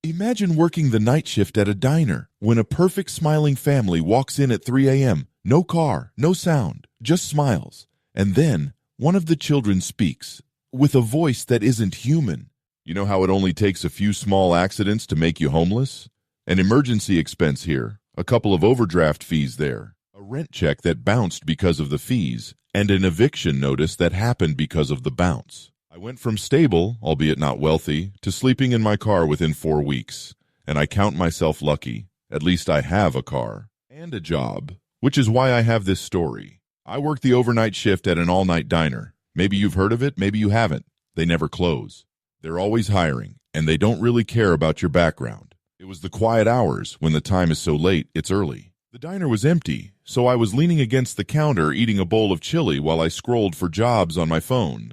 Imagine working the night shift at a diner when a perfect smiling family walks in at 3 a.m. No car, no sound, just smiles. And then one of the children speaks with a voice that isn't human. You know how it only takes a few small accidents to make you homeless? An emergency expense here, a couple of overdraft fees there, a rent check that bounced because of the fees, and an eviction notice that happened because of the bounce. I went from stable, albeit not wealthy, to sleeping in my car within 4 weeks. And I count myself lucky. At least I have a car and a job, which is why I have this story. I work the overnight shift at an all-night diner. Maybe you've heard of it, maybe you haven't. They never close. They're always hiring, and they don't really care about your background. It was the quiet hours when the time is so late, it's early. The diner was empty, so I was leaning against the counter eating a bowl of chili while I scrolled for jobs on my phone.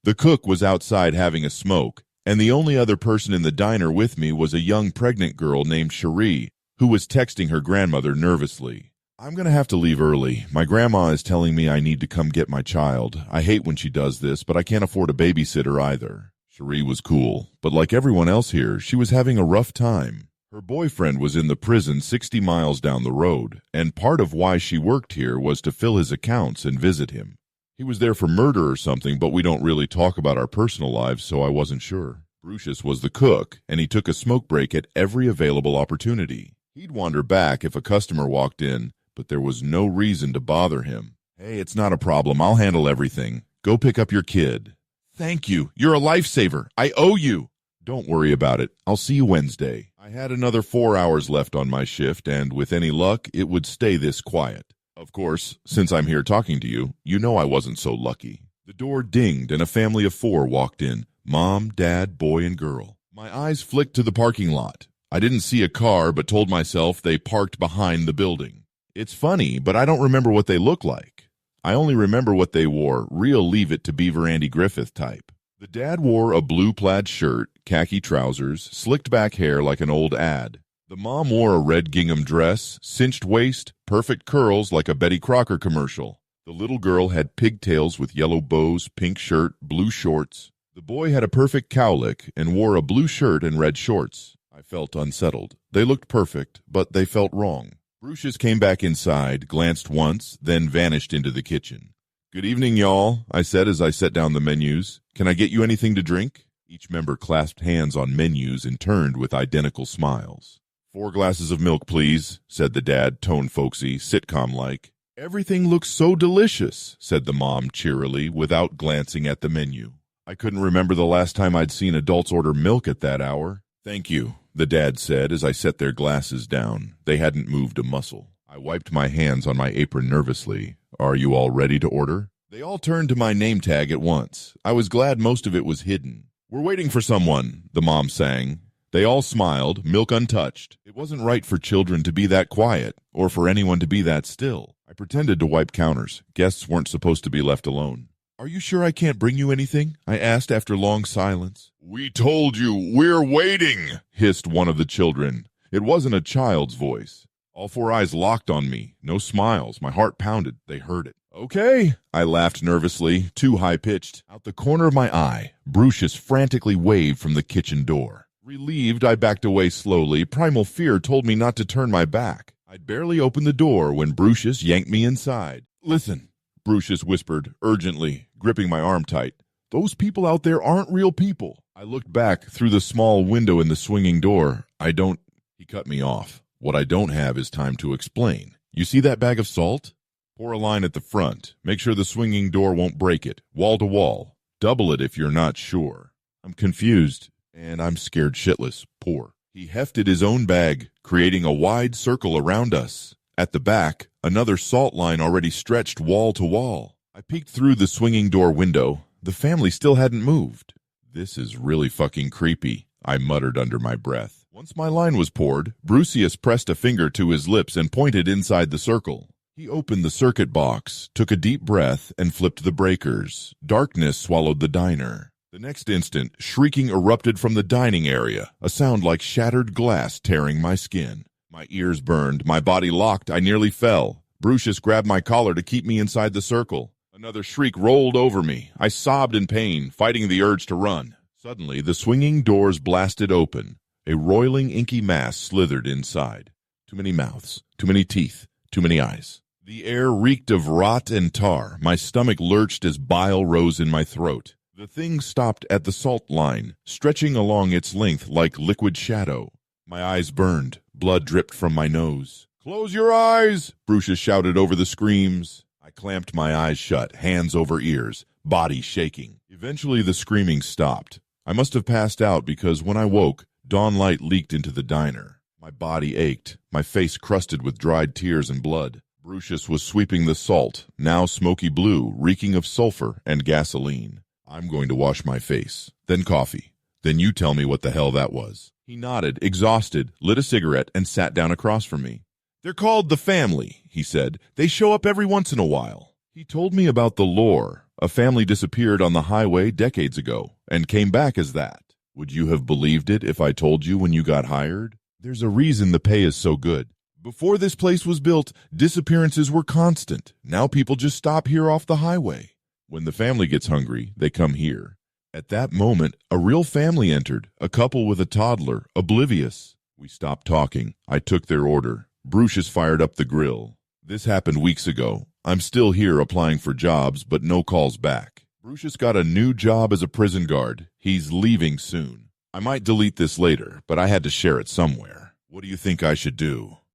The cook was outside having a smoke, and the only other person in the diner with me was a young pregnant girl named Cherie, who was texting her grandmother nervously. I'm going to have to leave early. My grandma is telling me I need to come get my child. I hate when she does this, but I can't afford a babysitter either. Cherie was cool, but like everyone else here, she was having a rough time. Her boyfriend was in the prison 60 miles down the road, and part of why she worked here was to fill his accounts and visit him. He was there for murder or something, but we don't really talk about our personal lives, so I wasn't sure. Brucius was the cook, and he took a smoke break at every available opportunity. He'd wander back if a customer walked in, but there was no reason to bother him. Hey, it's not a problem. I'll handle everything. Go pick up your kid. Thank you. You're a lifesaver. I owe you. Don't worry about it. I'll see you Wednesday. I had another 4 hours left on my shift, and with any luck, it would stay this quiet. Of course, since I'm here talking to you, you know I wasn't so lucky. The door dinged and a family of 4 walked in. Mom, Dad, boy, and girl. My eyes flicked to the parking lot. I didn't see a car, but told myself they parked behind the building. It's funny, but I don't remember what they look like. I only remember what they wore, real Leave It to Beaver Andy Griffith type. The dad wore a blue plaid shirt, khaki trousers, slicked back hair like an old ad. The mom wore a red gingham dress, cinched waist, perfect curls like a Betty Crocker commercial. The little girl had pigtails with yellow bows, pink shirt, blue shorts. The boy had a perfect cowlick and wore a blue shirt and red shorts. I felt unsettled. They looked perfect, but they felt wrong. Brucius came back inside, glanced once, then vanished into the kitchen. Good evening, y'all, I said as I set down the menus. Can I get you anything to drink? Each member clasped hands on menus and turned with identical smiles. 4 glasses of milk, please, said the dad, tone folksy, sitcom-like. Everything looks so delicious, said the mom cheerily, without glancing at the menu. I couldn't remember the last time I'd seen adults order milk at that hour. Thank you, the dad said as I set their glasses down. They hadn't moved a muscle. I wiped my hands on my apron nervously. Are you all ready to order? They all turned to my name tag at once. I was glad most of it was hidden. We're waiting for someone, the mom sang. They all smiled, milk untouched. It wasn't right for children to be that quiet, or for anyone to be that still. I pretended to wipe counters. Guests weren't supposed to be left alone. Are you sure I can't bring you anything? I asked after long silence. We told you, we're waiting, hissed one of the children. It wasn't a child's voice. All 4 eyes locked on me. No smiles. My heart pounded. They heard it. Okay, I laughed nervously, too high-pitched. Out the corner of my eye, Brucius frantically waved from the kitchen door. Relieved, I backed away slowly. Primal fear told me not to turn my back. I'd barely opened the door when Brucius yanked me inside. Listen, Brucius whispered, urgently, gripping my arm tight. Those people out there aren't real people. I looked back through the small window in the swinging door. He cut me off. What I don't have is time to explain. You see that bag of salt? Pour a line at the front. Make sure the swinging door won't break it. Wall to wall. Double it if you're not sure. I'm confused. And I'm scared shitless. Poor. He hefted his own bag, creating a wide circle around us. At the back, another salt line already stretched wall to wall. I peeked through the swinging door window. The family still hadn't moved. This is really fucking creepy, I muttered under my breath. Once my line was poured, Brucius pressed a finger to his lips and pointed inside the circle. He opened the circuit box, took a deep breath, and flipped the breakers. Darkness swallowed the diner. The next instant, shrieking erupted from the dining area, a sound like shattered glass tearing my skin. My ears burned, my body locked, I nearly fell. Brucius grabbed my collar to keep me inside the circle. Another shriek rolled over me. I sobbed in pain, fighting the urge to run. Suddenly, the swinging doors blasted open. A roiling, inky mass slithered inside. Too many mouths, too many teeth, too many eyes. The air reeked of rot and tar. My stomach lurched as bile rose in my throat. The thing stopped at the salt line, stretching along its length like liquid shadow. My eyes burned. Blood dripped from my nose. "Close your eyes!" Brucia shouted over the screams. I clamped my eyes shut, hands over ears, body shaking. Eventually the screaming stopped. I must have passed out because when I woke, dawn light leaked into the diner. My body ached, my face crusted with dried tears and blood. Brucius was sweeping the salt, now smoky blue, reeking of sulfur and gasoline. "I'm going to wash my face, then coffee. Then you tell me what the hell that was." He nodded, exhausted, lit a cigarette, and sat down across from me. "They're called the family," he said. "They show up every once in a while." He told me about the lore. A family disappeared on the highway decades ago and came back as that. Would you have believed it if I told you when you got hired? There's a reason the pay is so good. Before this place was built, disappearances were constant. Now people just stop here off the highway. When the family gets hungry, they come here. At that moment, a real family entered, a couple with a toddler, oblivious. We stopped talking. I took their order. Brucius fired up the grill. "This happened weeks ago. I'm still here applying for jobs, but no calls back. Brucius got a new job as a prison guard. He's leaving soon. I might delete this later, but I had to share it somewhere. What do you think I should do?"